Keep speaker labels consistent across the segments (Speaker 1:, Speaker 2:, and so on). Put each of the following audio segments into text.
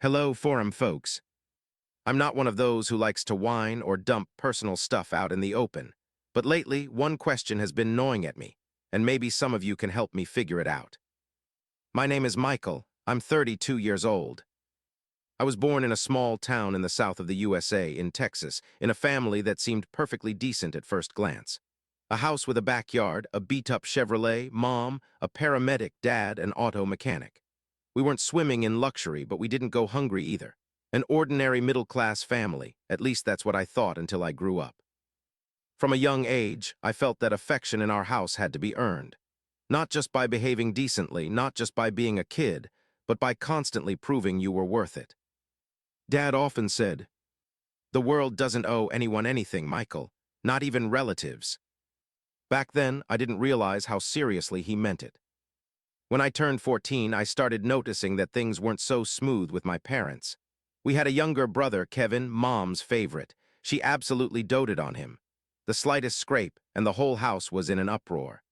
Speaker 1: Hello, forum folks. I'm not one of those who likes to whine or dump personal stuff out in the open, but lately one question has been gnawing at me, and maybe some of you can help me figure it out. My name is Michael. I'm 32 years old. I was born in a small town in the south of the USA, in Texas, in a family that seemed perfectly decent at first glance. A house with a backyard, a beat-up Chevrolet, mom, a paramedic, dad, an auto mechanic. We weren't swimming in luxury, but we didn't go hungry either. An ordinary middle-class family, at least that's what I thought until I grew up. From a young age, I felt that affection in our house had to be earned. Not just by behaving decently, not just by being a kid, but by constantly proving you were worth it. Dad often said, "The world doesn't owe anyone anything, Michael, not even relatives." Back then, I didn't realize how seriously he meant it. When I turned 14, I started noticing that things weren't so smooth with my parents. We had a younger brother, Kevin, Mom's favorite. She absolutely doted on him. The slightest scrape, and the whole house was in an uproar.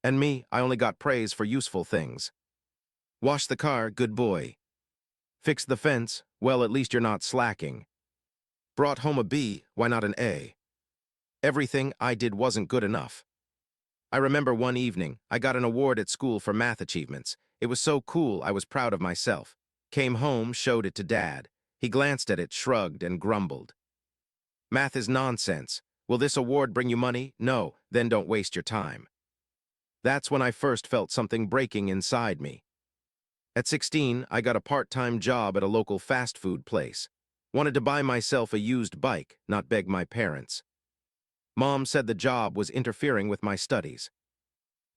Speaker 1: And me, I only got praise for useful things. Wash the car, good boy. Fix the fence, well, at least you're not slacking. Brought home a B, why not an A? Everything I did wasn't good enough. I remember one evening, I got an award at school for math achievements. It was so cool, I was proud of myself. Came home, showed it to Dad. He glanced at it, shrugged, and grumbled. "Math is nonsense. Will this award bring you money? No, then don't waste your time." That's when I first felt something breaking inside me. At 16, I got a part-time job at a local fast food place. Wanted to buy myself a used bike, not beg my parents. Mom said the job was interfering with my studies.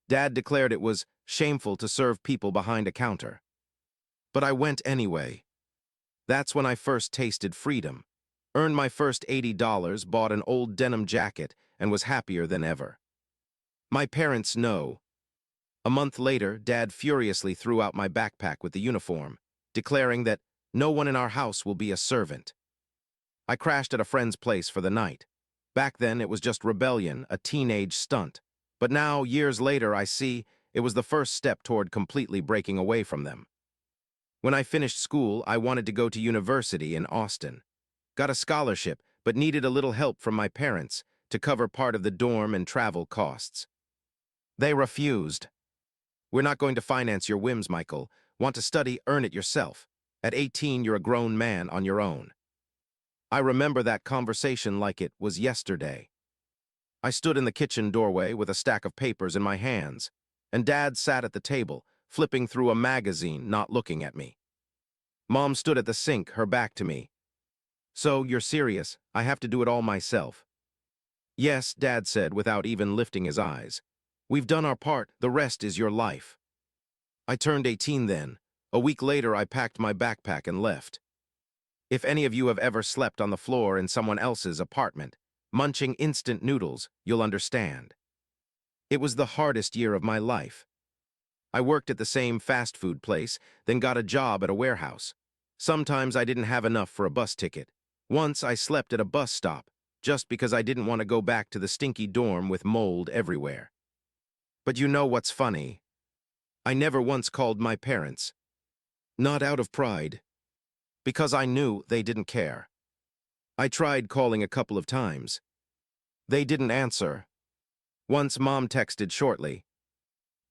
Speaker 1: Dad declared it was shameful to serve people behind a counter. But I went anyway. That's when I first tasted freedom. Earned my first $80, bought an old denim jacket, and was happier than ever. My parents know. A month later, Dad furiously threw out my backpack with the uniform, declaring that no one in our house will be a servant. I crashed at a friend's place for the night. Back then, it was just rebellion, a teenage stunt. But now, years later, I see it was the first step toward completely breaking away from them. When I finished school, I wanted to go to university in Austin. Got a scholarship, but needed a little help from my parents to cover part of the dorm and travel costs. They refused. "We're not going to finance your whims, Michael. Want to study, earn it yourself. At 18, you're a grown man on your own." I remember that conversation like it was yesterday. I stood in the kitchen doorway with a stack of papers in my hands, and Dad sat at the table, flipping through a magazine, not looking at me. Mom stood at the sink, her back to me. "So, you're serious? I have to do it all myself." "Yes," Dad said without even lifting his eyes. "We've done our part, the rest is your life." I turned 18 then. A week later, I packed my backpack and left. If any of you have ever slept on the floor in someone else's apartment, munching instant noodles, you'll understand. It was the hardest year of my life. I worked at the same fast food place, then got a job at a warehouse. Sometimes I didn't have enough for a bus ticket. Once I slept at a bus stop, just because I didn't want to go back to the stinky dorm with mold everywhere. But you know what's funny? I never once called my parents. Not out of pride. Because I knew they didn't care. I tried calling a couple of times. They didn't answer. Once Mom texted shortly,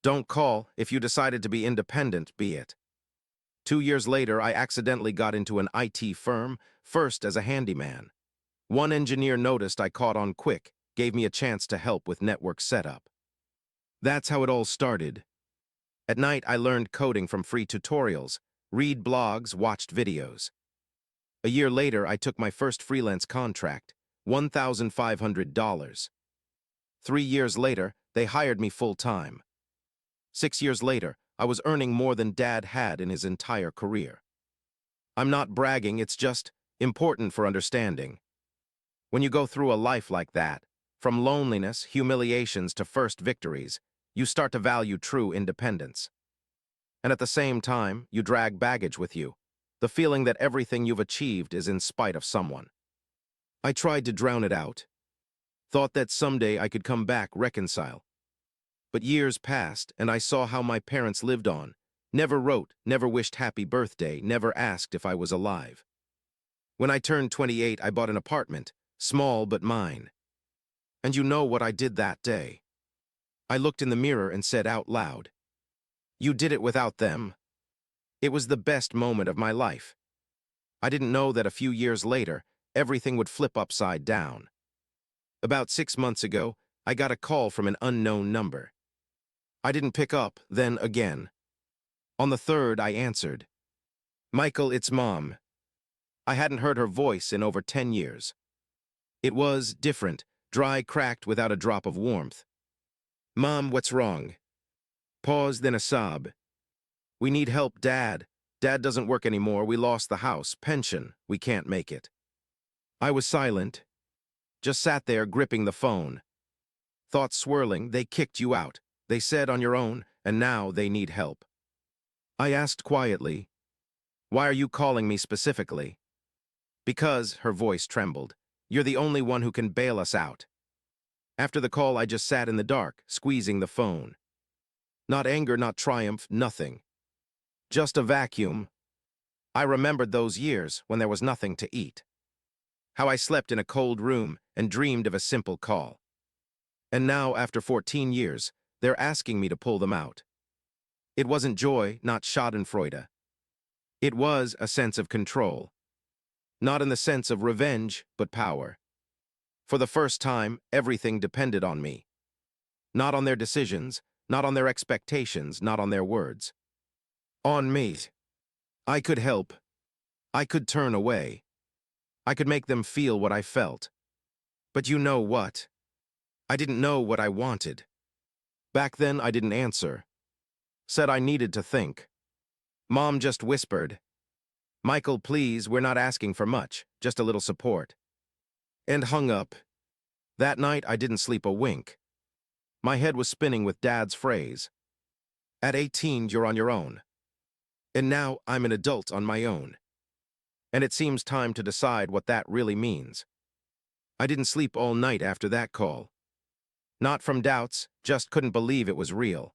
Speaker 1: "Don't call, if you decided to be independent, be it." 2 years later, I accidentally got into an IT firm, first as a handyman. One engineer noticed I caught on quick, gave me a chance to help with network setup. That's how it all started. At night, I learned coding from free tutorials, read blogs, watched videos. A year later, I took my first freelance contract, $1,500. 3 years later, they hired me full-time. 6 years later, I was earning more than Dad had in his entire career. I'm not bragging, it's just important for understanding. When you go through a life like that, from loneliness, humiliations to first victories, you start to value true independence. And at the same time, you drag baggage with you, the feeling that everything you've achieved is in spite of someone. I tried to drown it out, thought that someday I could come back, reconcile. But years passed, and I saw how my parents lived on, Never wrote, never wished happy birthday, never asked if I was alive. When I turned 28, I bought an apartment, small but mine. And you know what I did that day? I looked in the mirror and said out loud, "You did it without them." It was the best moment of my life. I didn't know that a few years later, everything would flip upside down. About 6 months ago, I got a call from an unknown number. I didn't pick up, then again. On the third, I answered. "Michael, it's Mom." I hadn't heard her voice in over 10 years. It was different, dry, cracked, without a drop of warmth. "Mom, what's wrong?" Pause, then a sob. "We need help, Dad. Dad doesn't work anymore. We lost the house, pension. We can't make it." I was silent, just sat there gripping the phone. Thoughts swirling. They kicked you out. They said on your own, and now they need help. I asked quietly, "Why are you calling me specifically?" "Because," her voice trembled, "you're the only one who can bail us out." After the call, I just sat in the dark, squeezing the phone. Not anger, not triumph, nothing. Just a vacuum. I remembered those years when there was nothing to eat. How I slept in a cold room and dreamed of a simple call. And now, after 14 years, they're asking me to pull them out. It wasn't joy, not schadenfreude. It was a sense of control. Not in the sense of revenge, but power. For the first time, everything depended on me. Not on their decisions, not on their expectations, not on their words. On me. I could help. I could turn away. I could make them feel what I felt. But you know what? I didn't know what I wanted. Back then, I didn't answer. Said I needed to think. Mom just whispered, "Michael, please, we're not asking for much, just a little support." And hung up. That night, I didn't sleep a wink. My head was spinning with Dad's phrase. At 18, you're on your own. And now, I'm an adult on my own. And it seems time to decide what that really means. I didn't sleep all night after that call. Not from doubts, just couldn't believe it was real.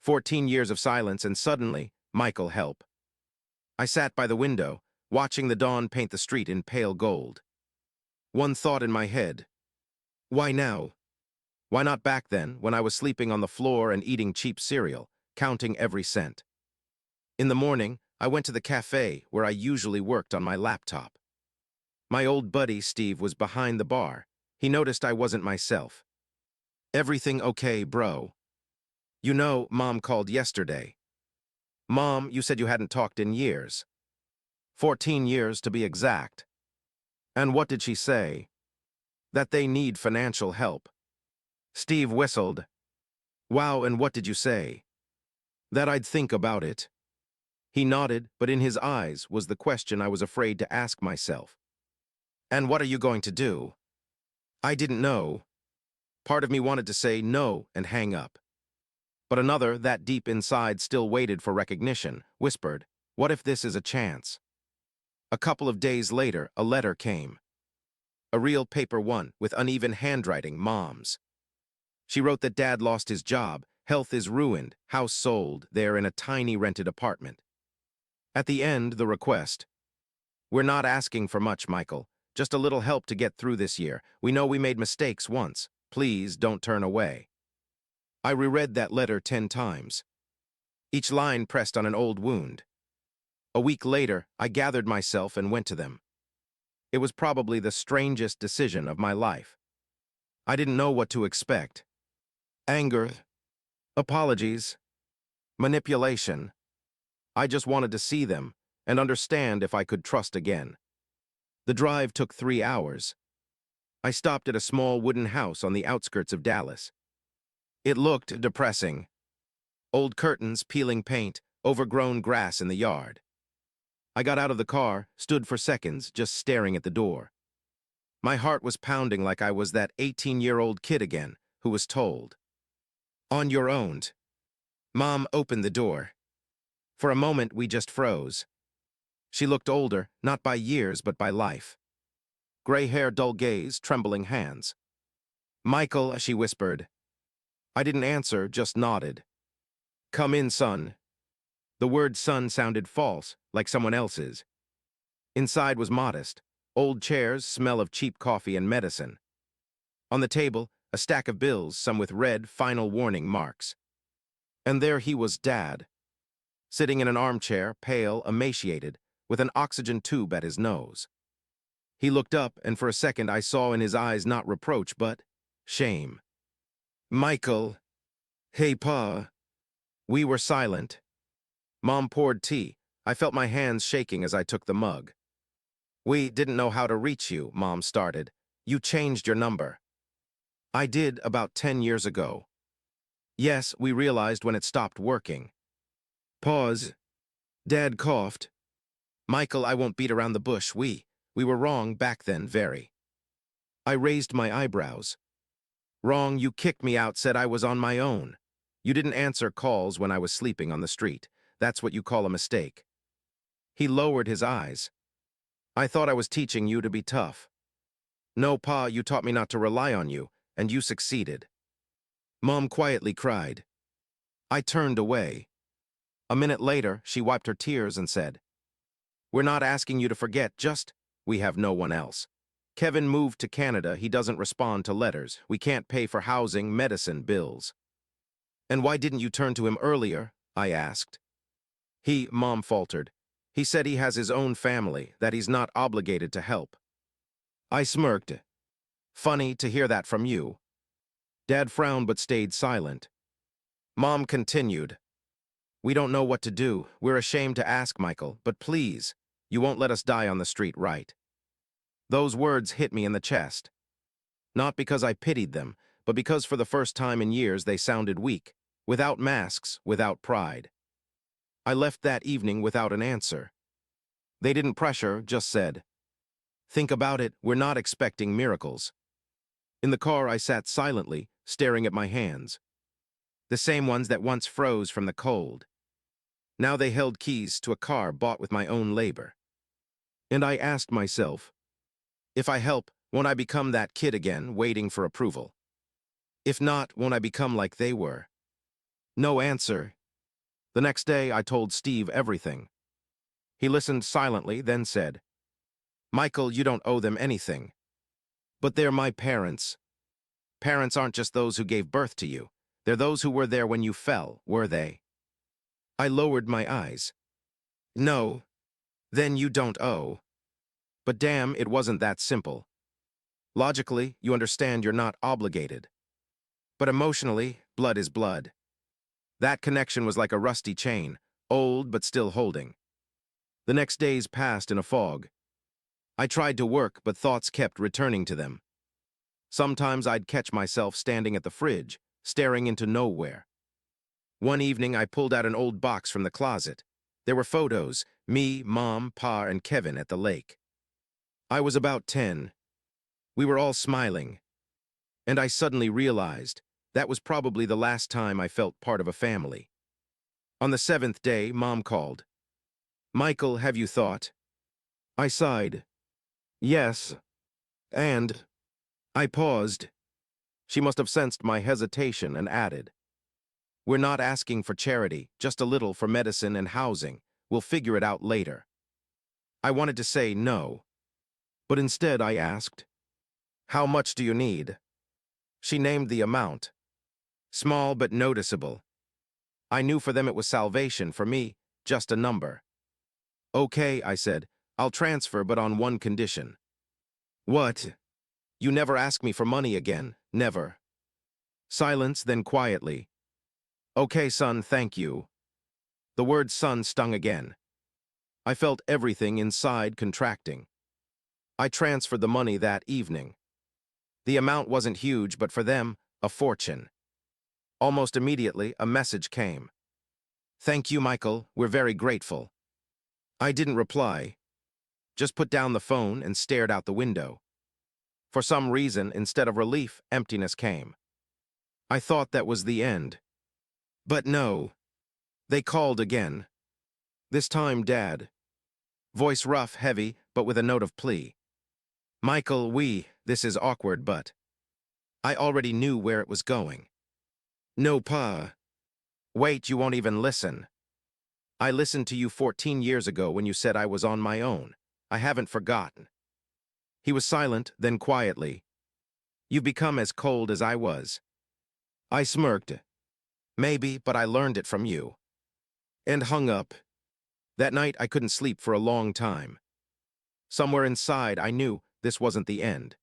Speaker 1: 14 years of silence, and suddenly, Michael, help. I sat by the window, watching the dawn paint the street in pale gold. One thought in my head. Why now? Why not back then, when I was sleeping on the floor and eating cheap cereal, counting every cent? In the morning, I went to the cafe where I usually worked on my laptop. My old buddy, Steve, was behind the bar. He noticed I wasn't myself. "Everything okay, bro?" "You know, Mom called yesterday." "Mom, you said you hadn't talked in years." 14 years to be exact. "And what did she say?" "That they need financial help." Steve whistled. "Wow, and what did you say?" "That I'd think about it." He nodded, but in his eyes was the question I was afraid to ask myself. "And what are you going to do?" I didn't know. Part of me wanted to say no and hang up. But another, that deep inside still waited for recognition, whispered, "What if this is a chance?" A couple of days later, a letter came. A real paper one, with uneven handwriting, Mom's. She wrote that Dad lost his job, health is ruined, house sold, they're in a tiny rented apartment. At the end, the request. "We're not asking for much, Michael. Just a little help to get through this year. We know we made mistakes once. Please don't turn away." I reread that letter 10 times. Each line pressed on an old wound. A week later, I gathered myself and went to them. It was probably the strangest decision of my life. I didn't know what to expect. Anger, apologies, manipulation. I just wanted to see them and understand if I could trust again. The drive took 3 hours. I stopped at a small wooden house on the outskirts of Dallas. It looked depressing. Old curtains, peeling paint, overgrown grass in the yard. I got out of the car, stood for seconds, just staring at the door. My heart was pounding like I was that 18-year-old kid again, who was told, "On your own." Mom opened the door. For a moment, we just froze. She looked older, not by years, but by life. Gray hair, dull gaze, trembling hands. "Michael," she whispered. I didn't answer, just nodded. "Come in, son." The word son sounded false, like someone else's. Inside was modest. Old chairs, smell of cheap coffee and medicine. On the table, a stack of bills, some with red, final warning marks. And there he was, Dad, sitting in an armchair, pale, emaciated, with an oxygen tube at his nose. He looked up, and for a second I saw in his eyes not reproach, but shame. Michael. Hey, Pa. We were silent. Mom poured tea. I felt my hands shaking as I took the mug. We didn't know how to reach you, Mom started. You changed your number. I did about 10 years ago. Yes, we realized when it stopped working. Pause. Dad coughed. Michael, I won't beat around the bush. We were wrong back then, very. I raised my eyebrows. Wrong, you kicked me out, said I was on my own. You didn't answer calls when I was sleeping on the street. That's what you call a mistake. He lowered his eyes. I thought I was teaching you to be tough. No, Pa, you taught me not to rely on you, and you succeeded. Mom quietly cried. I turned away. A minute later, she wiped her tears and said, We're not asking you to forget, just, we have no one else. Kevin moved to Canada. He doesn't respond to letters. We can't pay for housing, medicine, bills. And why didn't you turn to him earlier? I asked. Mom faltered. He said he has his own family, that he's not obligated to help. I smirked. Funny to hear that from you. Dad frowned but stayed silent. Mom continued. We don't know what to do. We're ashamed to ask, Michael, but please, you won't let us die on the street, right? Those words hit me in the chest. Not because I pitied them, but because for the first time in years they sounded weak, without masks, without pride. I left that evening without an answer. They didn't pressure, just said, Think about it, we're not expecting miracles. In the car I sat silently, staring at my hands. The same ones that once froze from the cold. Now they held keys to a car bought with my own labor. And I asked myself, if I help, won't I become that kid again, waiting for approval? If not, won't I become like they were? No answer. The next day I told Steve everything. He listened silently, then said, Michael, you don't owe them anything. But they're my parents. Parents aren't just those who gave birth to you. They're those who were there when you fell, were they? I lowered my eyes. No. Then you don't owe. But damn, it wasn't that simple. Logically, you understand you're not obligated. But emotionally, blood is blood. That connection was like a rusty chain, old but still holding. The next days passed in a fog. I tried to work, but thoughts kept returning to them. Sometimes I'd catch myself standing at the fridge, staring into nowhere. One evening I pulled out an old box from the closet. There were photos, me, Mom, Pa, and Kevin at the lake. I was about 10. We were all smiling. And I suddenly realized that was probably the last time I felt part of a family. On the 7th day, Mom called. Michael, have you thought? I sighed. Yes. And I paused. She must have sensed my hesitation and added, We're not asking for charity, just a little for medicine and housing. We'll figure it out later. I wanted to say no, but instead I asked, How much do you need? She named the amount. Small but noticeable. I knew for them it was salvation, for me, just a number. Okay, I said, I'll transfer, but on one condition. What? You never ask me for money again, never. Silence, then quietly. Okay, son, thank you. The word son stung again. I felt everything inside contracting. I transferred the money that evening. The amount wasn't huge, but for them, a fortune. Almost immediately, a message came. Thank you, Michael, we're very grateful. I didn't reply, just put down the phone and stared out the window. For some reason, instead of relief, emptiness came. I thought that was the end. But no. They called again. This time, Dad. Voice rough, heavy, but with a note of plea. Michael, this is awkward, but I already knew where it was going. No, Pa. Wait, you won't even listen. I listened to you 14 years ago when you said I was on my own. I haven't forgotten. He was silent, then quietly. You've become as cold as I was. I smirked. Maybe, but I learned it from you. And hung up. That night, I couldn't sleep for a long time. Somewhere inside, I knew this wasn't the end.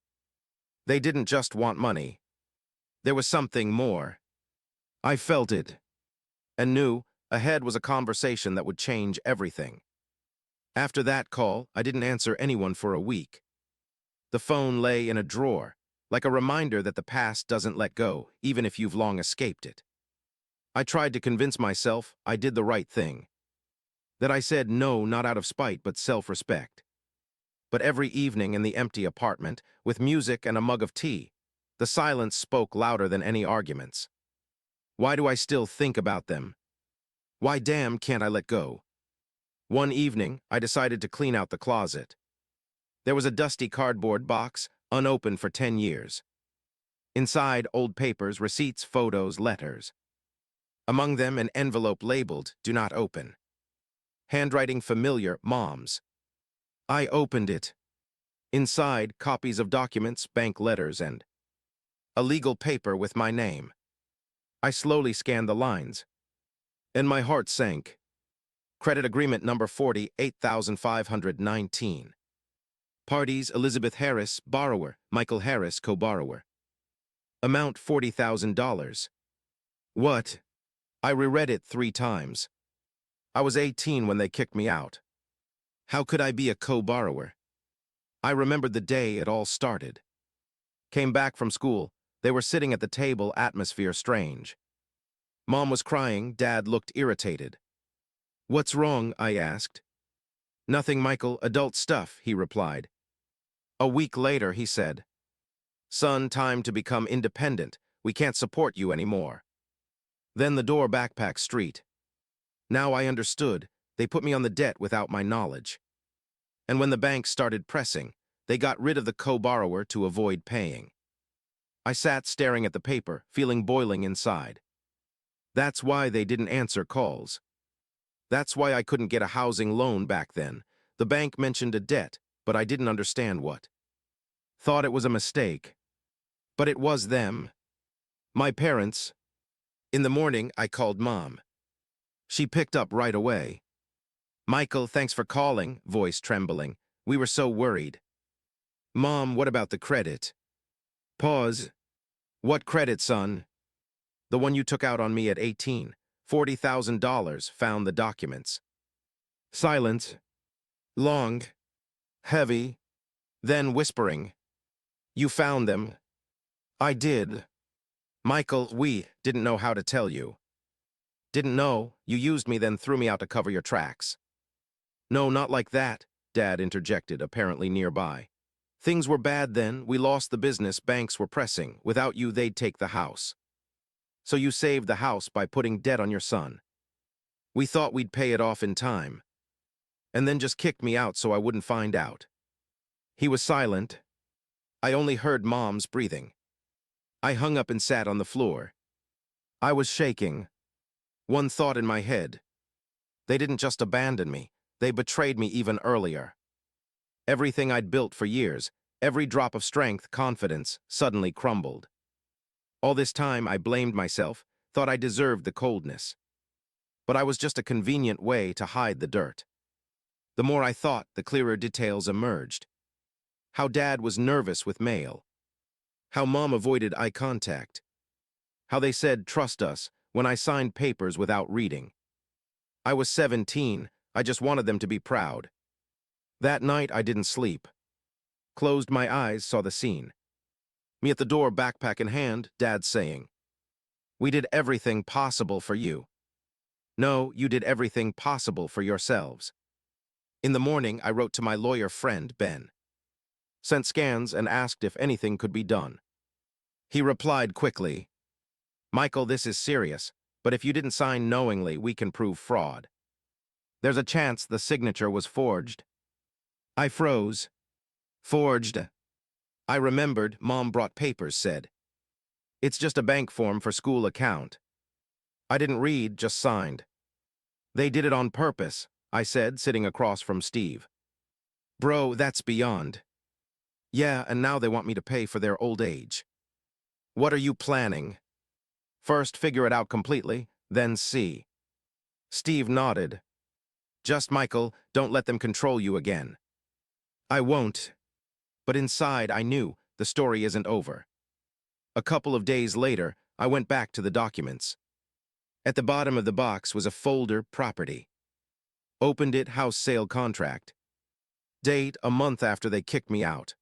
Speaker 1: They didn't just want money. There was something more. I felt it, and knew ahead was a conversation that would change everything. After that call, I didn't answer anyone for a week. The phone lay in a drawer, like a reminder that the past doesn't let go, even if you've long escaped it. I tried to convince myself I did the right thing, that I said no not out of spite but self-respect. But every evening in the empty apartment, with music and a mug of tea, the silence spoke louder than any arguments. Why do I still think about them? Why damn can't I let go? One evening, I decided to clean out the closet. There was a dusty cardboard box, unopened for 10 years. Inside, old papers, receipts, photos, letters. Among them, an envelope labeled, "Do not open." Handwriting familiar, Mom's. I opened it. Inside, copies of documents, bank letters, and a legal paper with my name. I slowly scanned the lines, and my heart sank. Credit agreement number 40, 8,519. Parties, Elizabeth Harris, borrower, Michael Harris, co-borrower. Amount, $40,000. What? I reread it 3 times. I was 18 when they kicked me out. How could I be a co-borrower? I remembered the day it all started. Came back from school. They were sitting at the table, atmosphere strange. Mom was crying, Dad looked irritated. What's wrong? I asked. Nothing, Michael, adult stuff, he replied. A week later, he said, Son, time to become independent. We can't support you anymore. Then the door backpack street. Now I understood. They put me on the debt without my knowledge. And when the bank started pressing, they got rid of the co-borrower to avoid paying. I sat staring at the paper, feeling boiling inside. That's why they didn't answer calls. That's why I couldn't get a housing loan back then. The bank mentioned a debt, but I didn't understand what. Thought it was a mistake. But it was them. My parents. In the morning, I called Mom. She picked up right away. Michael, thanks for calling, voice trembling. We were so worried. Mom, what about the credit? Pause. What credit, son? The one you took out on me at 18. $40,000, found the documents. Silence. Long. Heavy. Then whispering. You found them. I did. Michael, we didn't know how to tell you. Didn't know. You used me, then threw me out to cover your tracks. No, not like that, Dad interjected, apparently nearby. Things were bad then. We lost the business. Banks were pressing. Without you, they'd take the house. So you saved the house by putting debt on your son. We thought we'd pay it off in time. And then just kicked me out so I wouldn't find out. He was silent. I only heard Mom's breathing. I hung up and sat on the floor. I was shaking. One thought in my head. They didn't just abandon me. They betrayed me even earlier. Everything I'd built for years, every drop of strength, confidence, suddenly crumbled. All this time, I blamed myself, thought I deserved the coldness. But I was just a convenient way to hide the dirt. The more I thought, the clearer details emerged. How Dad was nervous with mail. How Mom avoided eye contact. How they said, trust us, when I signed papers without reading. I was 17, I just wanted them to be proud. That night, I didn't sleep. Closed my eyes, saw the scene. Me at the door, backpack in hand, Dad saying, We did everything possible for you. No, you did everything possible for yourselves. In the morning, I wrote to my lawyer friend, Ben. Sent scans and asked if anything could be done. He replied quickly, Michael, this is serious, but if you didn't sign knowingly, we can prove fraud. There's a chance the signature was forged. I froze. Forged. I remembered, Mom brought papers, said. It's just a bank form for school account. I didn't read, just signed. They did it on purpose, I said, sitting across from Steve. Bro, that's beyond. Yeah, and now they want me to pay for their old age. What are you planning? First, figure it out completely, then see. Steve nodded. Just, Michael, don't let them control you again. I won't. But inside, I knew the story isn't over. A couple of days later, I went back to the documents. At the bottom of the box was a folder, property. Opened it, house sale contract. Date, a month after they kicked me out.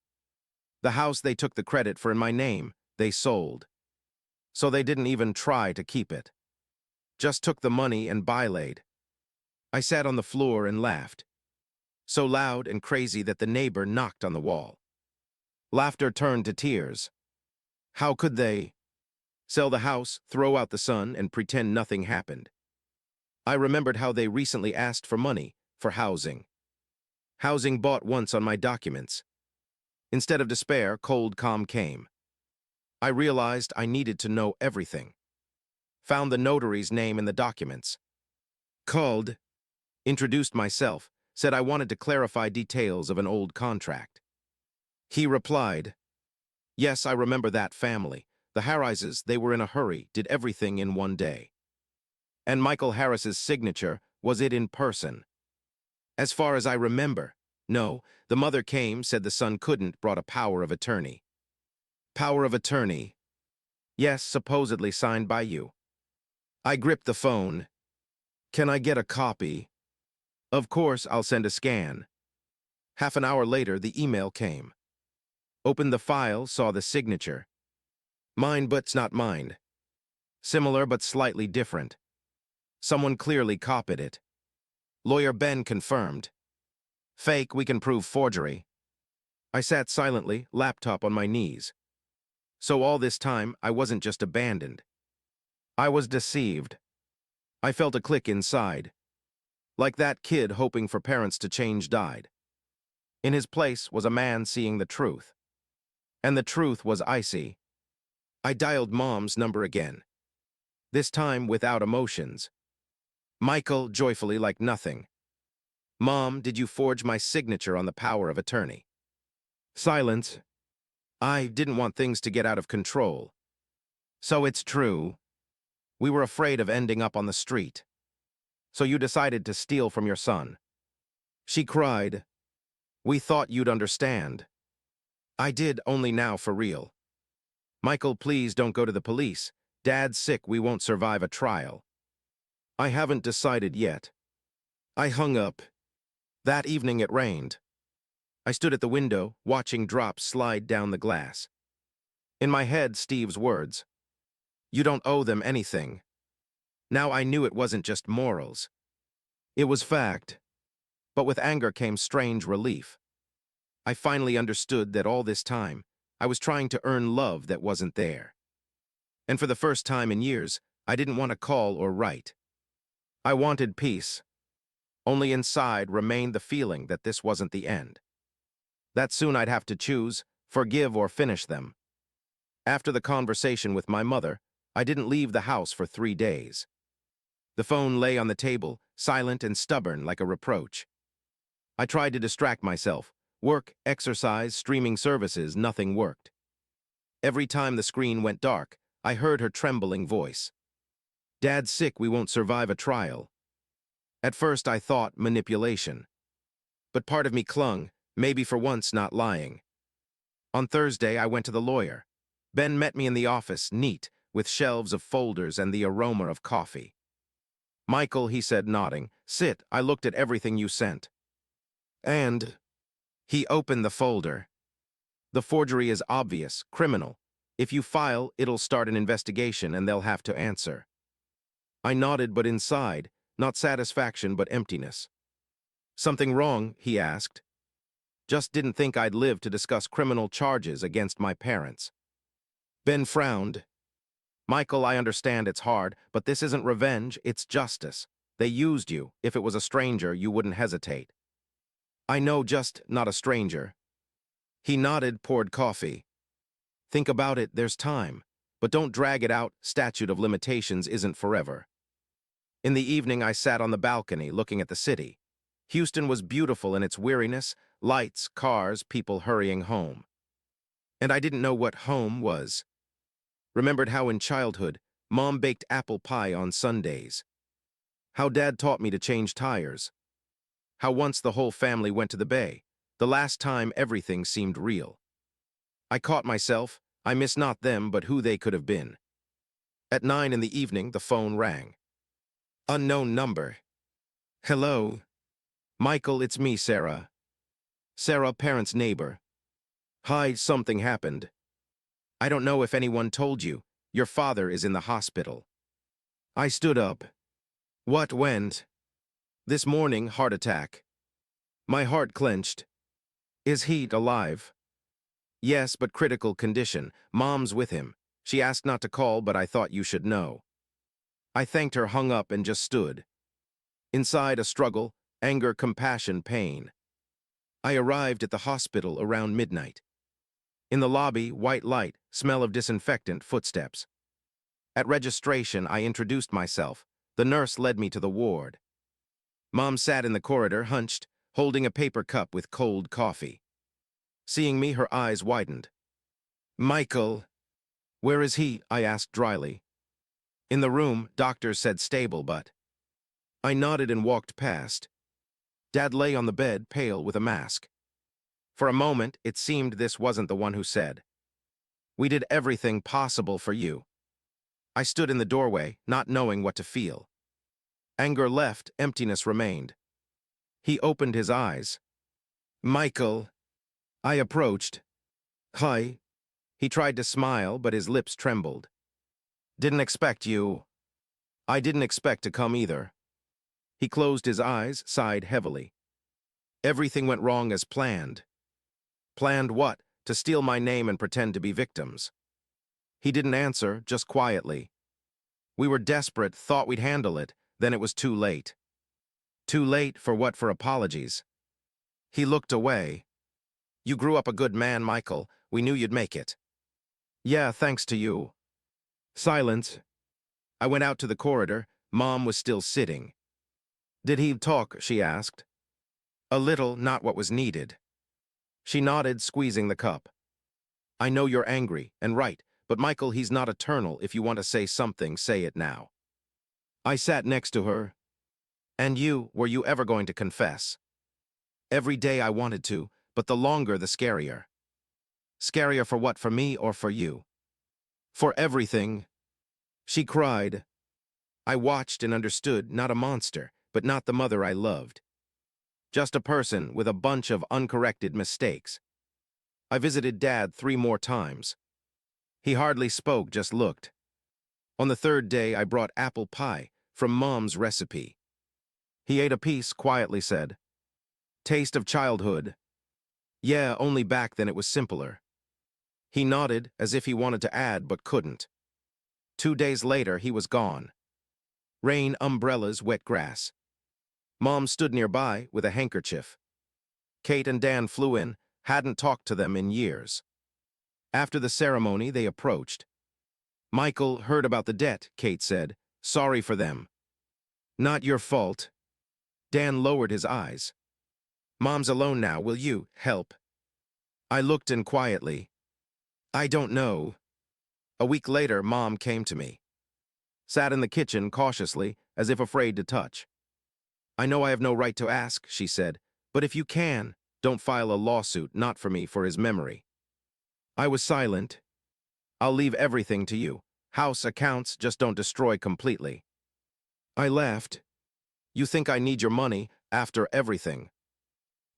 Speaker 1: The house they took the credit for in my name, they sold. So they didn't even try to keep it. Just took the money and bylaid. I sat on the floor and laughed. So loud and crazy that the neighbor knocked on the wall. Laughter turned to tears. How could they? Sell the house, throw out the son, and pretend nothing happened. I remembered how they recently asked for money for housing. Housing bought once on my documents. Instead of despair, cold calm came. I realized I needed to know everything. Found the notary's name in the documents. Called, introduced myself, said I wanted to clarify details of an old contract. He replied, yes, I remember that family. The Harrises, they were in a hurry, did everything in one day. And Michael Harris's signature, was it in person? As far as I remember, no. The mother came, said the son couldn't, brought a power of attorney. Power of attorney? Yes, supposedly signed by you. I gripped the phone. Can I get a copy? Of course, I'll send a scan. Half an hour later, the email came. Opened the file, saw the signature. Mine but's not mine. Similar but slightly different. Someone clearly copied it. Lawyer Ben confirmed. Fake, we can prove forgery. I sat silently, laptop on my knees. So all this time, I wasn't just abandoned. I was deceived. I felt a click inside. Like that kid hoping for parents to change died. In his place was a man seeing the truth. And the truth was icy. I dialed Mom's number again. This time without emotions. Michael, joyfully like nothing. Mom, did you forge my signature on the power of attorney? Silence. I didn't want things to get out of control. So it's true. We were afraid of ending up on the street. So you decided to steal from your son. She cried. We thought you'd understand. I did, only now for real. Michael, please don't go to the police. Dad's sick, we won't survive a trial. I haven't decided yet. I hung up. That evening it rained. I stood at the window, watching drops slide down the glass. In my head, Steve's words. You don't owe them anything. Now I knew it wasn't just morals. It was fact. But with anger came strange relief. I finally understood that all this time, I was trying to earn love that wasn't there. And for the first time in years, I didn't want to call or write. I wanted peace. Only inside remained the feeling that this wasn't the end. That soon I'd have to choose, forgive or finish them. After the conversation with my mother, I didn't leave the house for 3 days. The phone lay on the table, silent and stubborn like a reproach. I tried to distract myself. Work, exercise, streaming services, nothing worked. Every time the screen went dark, I heard her trembling voice. Dad's sick, we won't survive a trial. At first I thought manipulation. But part of me clung, maybe for once not lying. On Thursday, I went to the lawyer. Ben met me in the office, neat, with shelves of folders and the aroma of coffee. Michael, he said, nodding, sit, I looked at everything you sent. And he opened the folder. The forgery is obvious, criminal. If you file, it'll start an investigation and they'll have to answer. I nodded, but inside, not satisfaction but emptiness. Something wrong, he asked. Just didn't think I'd live to discuss criminal charges against my parents. Ben frowned. Michael, I understand it's hard, but this isn't revenge, it's justice. They used you. If it was a stranger, you wouldn't hesitate. I know, just not a stranger. He nodded, poured coffee. Think about it, there's time. But don't drag it out, statute of limitations isn't forever. In the evening, I sat on the balcony looking at the city. Houston was beautiful in its weariness, lights, cars, people hurrying home. And I didn't know what home was. Remembered how in childhood, Mom baked apple pie on Sundays. How Dad taught me to change tires. How once the whole family went to the bay, the last time everything seemed real. I caught myself, I miss not them but who they could have been. At 9 in the evening, the phone rang. Unknown number. Hello? Michael, it's me, Sarah. Sarah, parents' neighbor. Hi, something happened. I don't know if anyone told you. Your father is in the hospital. I stood up. What went? This morning, heart attack. My heart clenched. Is he alive? Yes, but critical condition. Mom's with him. She asked not to call, but I thought you should know. I thanked her, hung up, and just stood. Inside, a struggle, anger, compassion, pain. I arrived at the hospital around midnight. In the lobby, white light, smell of disinfectant, footsteps. At registration, I introduced myself. The nurse led me to the ward. Mom sat in the corridor, hunched, holding a paper cup with cold coffee. Seeing me, her eyes widened. Michael. Where is he? I asked dryly. In the room, doctors said stable, but... I nodded and walked past. Dad lay on the bed, pale, with a mask. For a moment, it seemed this wasn't the one who said, "We did everything possible for you." I stood in the doorway, not knowing what to feel. Anger left, emptiness remained. He opened his eyes. Michael. I approached. Hi. He tried to smile, but his lips trembled. Didn't expect you. I didn't expect to come either. He closed his eyes, sighed heavily. Everything went wrong as planned. Planned what? To steal my name and pretend to be victims. He didn't answer, just quietly. We were desperate, thought we'd handle it, then it was too late. Too late for what? For apologies. He looked away. You grew up a good man, Michael. We knew you'd make it. Yeah, thanks to you. Silence. I went out to the corridor. Mom was still sitting. Did he talk? She asked. A little, not what was needed. She nodded, squeezing the cup. I know you're angry, and right, but Michael, he's not eternal. If you want to say something, say it now. I sat next to her. And you, were you ever going to confess? Every day I wanted to, but the longer the scarier. Scarier for what, for me or for you? For everything. She cried. I watched and understood, not a monster, but not the mother I loved. Just a person with a bunch of uncorrected mistakes. I visited Dad 3 more times. He hardly spoke, just looked. On the 3rd day, I brought apple pie from Mom's recipe. He ate a piece, quietly said, Taste of childhood. Yeah, only back then it was simpler. He nodded, as if he wanted to add, but couldn't. 2 days later, he was gone. Rain, umbrellas, wet grass. Mom stood nearby with a handkerchief. Kate and Dan flew in, hadn't talked to them in years. After the ceremony, they approached. Michael heard about the debt, Kate said. Sorry for them. Not your fault. Dan lowered his eyes. Mom's alone now, will you help? I looked in quietly. I don't know. A week later, Mom came to me. Sat in the kitchen cautiously, as if afraid to touch. I know I have no right to ask, she said, but if you can, don't file a lawsuit, not for me, for his memory. I was silent. I'll leave everything to you. House accounts, just don't destroy completely. I laughed. You think I need your money after everything?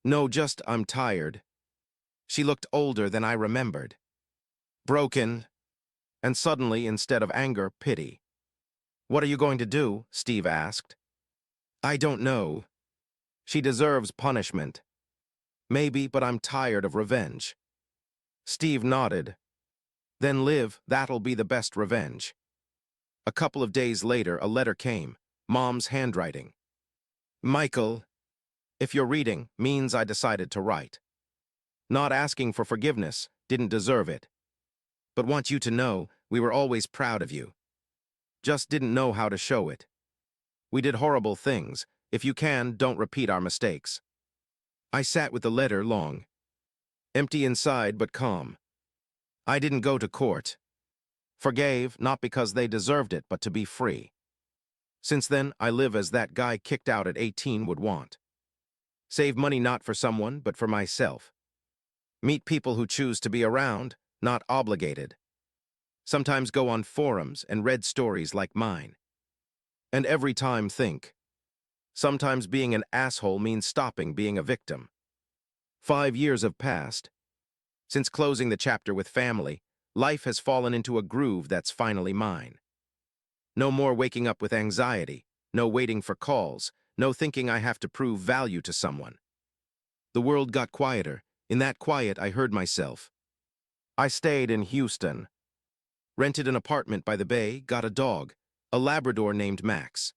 Speaker 1: No, just I'm tired. She looked older than I remembered. Broken. And suddenly, instead of anger, pity. What are you going to do? Steve asked. I don't know. She deserves punishment. Maybe, but I'm tired of revenge. Steve nodded. Then live, that'll be the best revenge. A couple of days later, a letter came, Mom's handwriting. Michael, if you're reading, means I decided to write. Not asking for forgiveness, didn't deserve it. But want you to know, we were always proud of you. Just didn't know how to show it. We did horrible things. If you can, don't repeat our mistakes. I sat with the letter long. Empty inside, but calm. I didn't go to court. Forgave, not because they deserved it, but to be free. Since then, I live as that guy kicked out at 18 would want. Save money not for someone, but for myself. Meet people who choose to be around, not obligated. Sometimes go on forums and read stories like mine. And every time think. Sometimes being an asshole means stopping being a victim. 5 years have passed. Since closing the chapter with family, life has fallen into a groove that's finally mine. No more waking up with anxiety, no waiting for calls, no thinking I have to prove value to someone. The world got quieter. In that quiet, I heard myself. I stayed in Houston. Rented an apartment by the bay, got a dog, a Labrador named Max.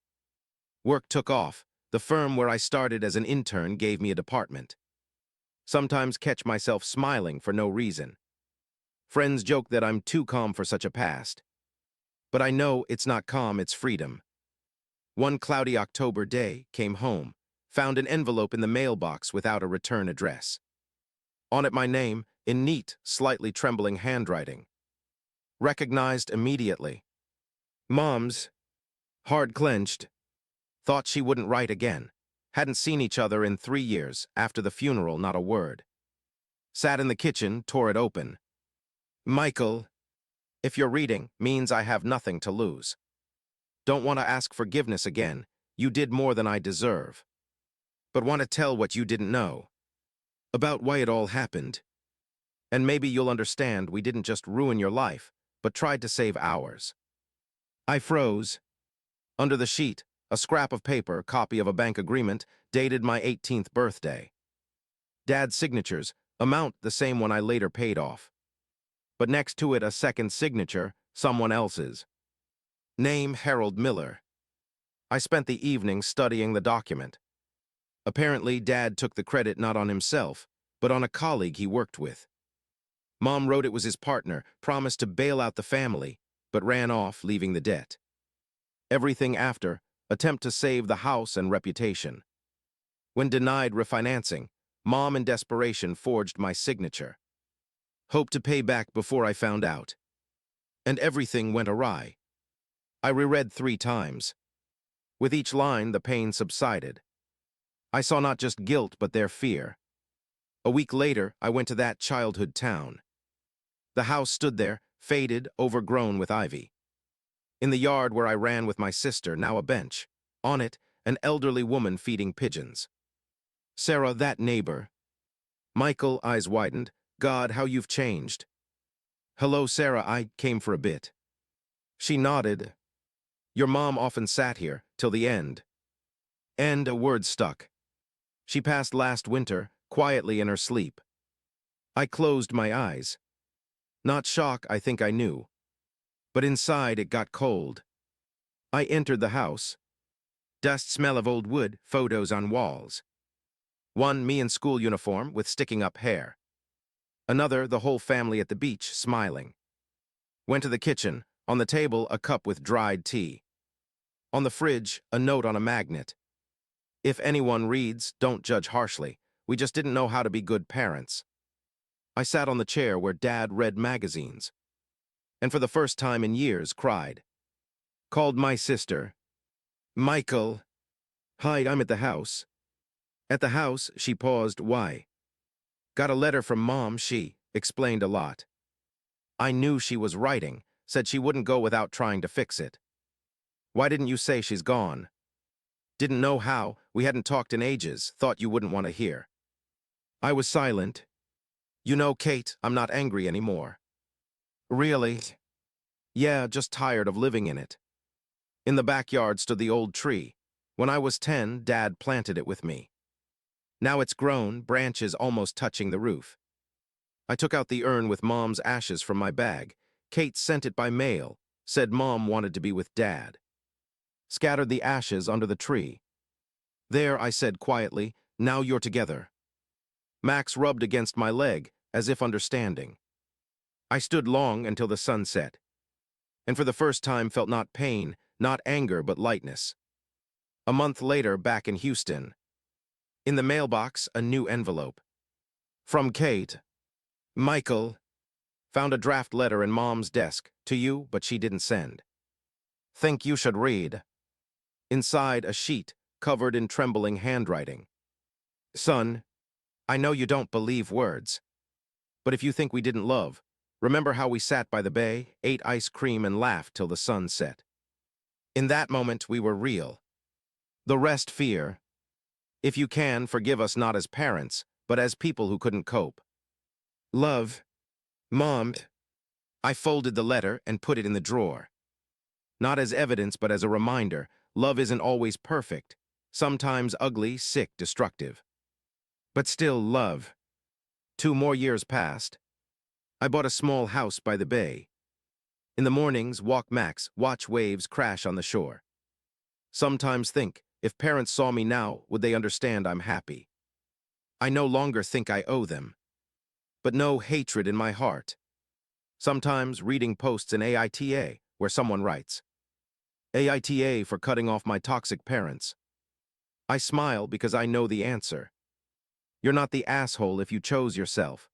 Speaker 1: Work took off. The firm where I started as an intern gave me a department. Sometimes catch myself smiling for no reason. Friends joke that I'm too calm for such a past. But I know it's not calm, it's freedom. One cloudy October day, came home, found an envelope in the mailbox without a return address. On it my name, in neat, slightly trembling handwriting. Recognized immediately. Mom's. Hard clenched. Thought she wouldn't write again. Hadn't seen each other in 3 years. After the funeral, not a word. Sat in the kitchen, tore it open. Michael, if you're reading, means I have nothing to lose. Don't want to ask forgiveness again. You did more than I deserve. But want to tell what you didn't know. About why it all happened. And maybe you'll understand we didn't just ruin your life, but tried to save ours. I froze. Under the sheet, a scrap of paper, copy of a bank agreement, dated my 18th birthday. Dad's signatures, amount the same one I later paid off. But next to it a second signature, someone else's. Name Harold Miller. I spent the evening studying the document. Apparently, Dad took the credit not on himself, but on a colleague he worked with. Mom wrote it was his partner, promised to bail out the family, but ran off, leaving the debt. Everything after, attempt to save the house and reputation. When denied refinancing, Mom in desperation forged my signature. Hoped to pay back before I found out. And everything went awry. I reread 3 times. With each line, the pain subsided. I saw not just guilt, but their fear. A week later, I went to that childhood town. The house stood there, faded, overgrown with ivy. In the yard where I ran with my sister, now a bench. On it, an elderly woman feeding pigeons. Sarah, that neighbor. Michael, eyes widened. God, how you've changed. Hello, Sarah, I came for a bit. She nodded. Your mom often sat here, till the end. And a word stuck. She passed last winter, quietly in her sleep. I closed my eyes. Not shock, I think I knew. But inside it got cold. I entered the house. Dust, smell of old wood, photos on walls. One, me in school uniform with sticking up hair. Another, the whole family at the beach, smiling. Went to the kitchen. On the table, a cup with dried tea. On the fridge, a note on a magnet. If anyone reads, don't judge harshly. We just didn't know how to be good parents. I sat on the chair where Dad read magazines. And for the first time in years, cried. Called my sister. Michael. Hi, I'm at the house. At the house, she paused. Why? Got a letter from Mom, she explained a lot. I knew she was writing, said she wouldn't go without trying to fix it. Why didn't you say she's gone? Didn't know how, we hadn't talked in ages, thought you wouldn't want to hear. I was silent. You know, Kate, I'm not angry anymore. Really? Yeah, just tired of living in it. In the backyard stood the old tree. When I was 10, Dad planted it with me. Now it's grown, branches almost touching the roof. I took out the urn with Mom's ashes from my bag. Kate sent it by mail, said Mom wanted to be with Dad. Scattered the ashes under the tree. There, I said quietly, now you're together. Max rubbed against my leg, as if understanding. I stood long until the sun set, and for the first time felt not pain, not anger, but lightness. A month later, back in Houston. In the mailbox, a new envelope. From Kate. Michael. Found a draft letter in Mom's desk. To you, but she didn't send. Think you should read. Inside, a sheet, covered in trembling handwriting. Son, I know you don't believe words. But if you think we didn't love, remember how we sat by the bay, ate ice cream, and laughed till the sun set. In that moment, we were real. The rest fear. If you can, forgive us not as parents, but as people who couldn't cope. Love. Mom. I folded the letter and put it in the drawer. Not as evidence, but as a reminder, love isn't always perfect. Sometimes ugly, sick, destructive. But still love. 2 more years passed. I bought a small house by the bay. In the mornings, walk Max, watch waves crash on the shore. Sometimes think, if parents saw me now, would they understand I'm happy? I no longer think I owe them. But no hatred in my heart. Sometimes reading posts in AITA where someone writes, AITA for cutting off my toxic parents. I smile because I know the answer. You're not the asshole if you chose yourself.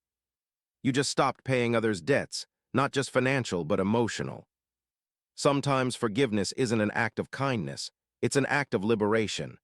Speaker 1: You just stopped paying others' debts, not just financial but emotional. Sometimes forgiveness isn't an act of kindness, it's an act of liberation.